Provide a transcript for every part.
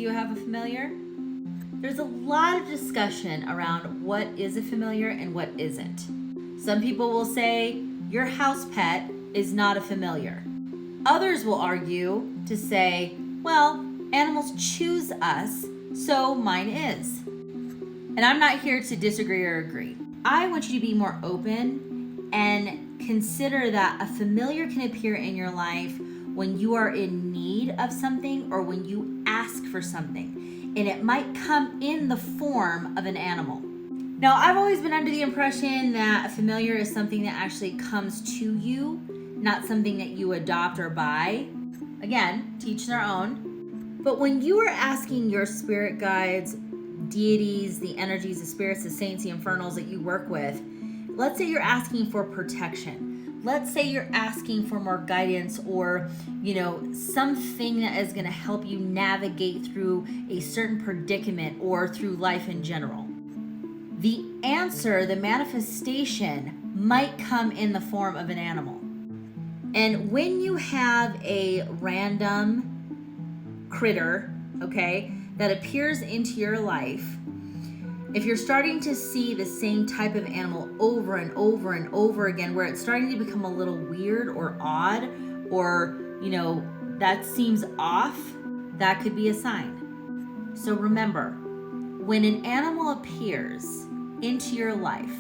you have a familiar? There's a lot of discussion around what is a familiar and what isn't. Some people will say your house pet is not a familiar. Others will argue to say, well, animals choose us, so mine is. And I'm not here to disagree or agree. I want you to be more open and consider that a familiar can appear in your life when you are in need of something or when you ask for something. And it might come in the form of an animal. Now, I've always been under the impression that a familiar is something that actually comes to you, not something that you adopt or buy. Again, teach their own. But when you are asking your spirit guides, deities, the energies, the spirits, the saints, the infernals that you work with, let's say you're asking for protection. Let's say you're asking for more guidance or, something that is going to help you navigate through a certain predicament or through life in general. The answer, the manifestation, might come in the form of an animal. And when you have a random critter, that appears into your life, if you're starting to see the same type of animal over and over and over again, where it's starting to become a little weird or odd, or, that seems off, that could be a sign. So remember, when an animal appears into your life,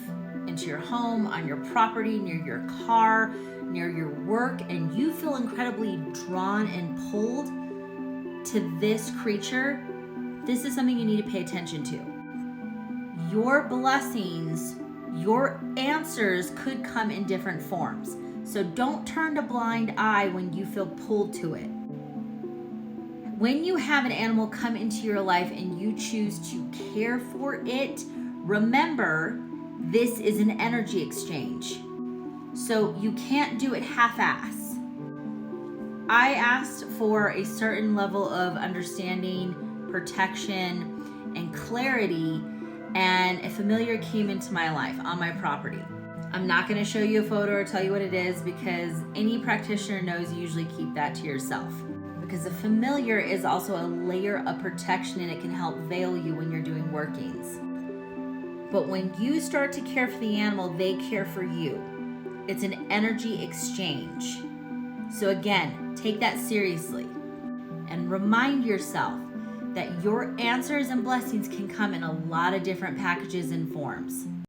into your home, on your property, near your car, near your work, and you feel incredibly drawn and pulled to this creature, this is something you need to pay attention to. Your blessings, your answers could come in different forms. So don't turn a blind eye when you feel pulled to it. When you have an animal come into your life and you choose to care for it, remember, this is an energy exchange. So you can't do it half-ass. I asked for a certain level of understanding, protection, and clarity, and a familiar came into my life on my property. I'm not going to show you a photo or tell you what it is because any practitioner knows you usually keep that to yourself. Because a familiar is also a layer of protection and it can help veil you when you're doing workings. But when you start to care for the animal, they care for you. It's an energy exchange. So again, take that seriously and remind yourself that your answers and blessings can come in a lot of different packages and forms.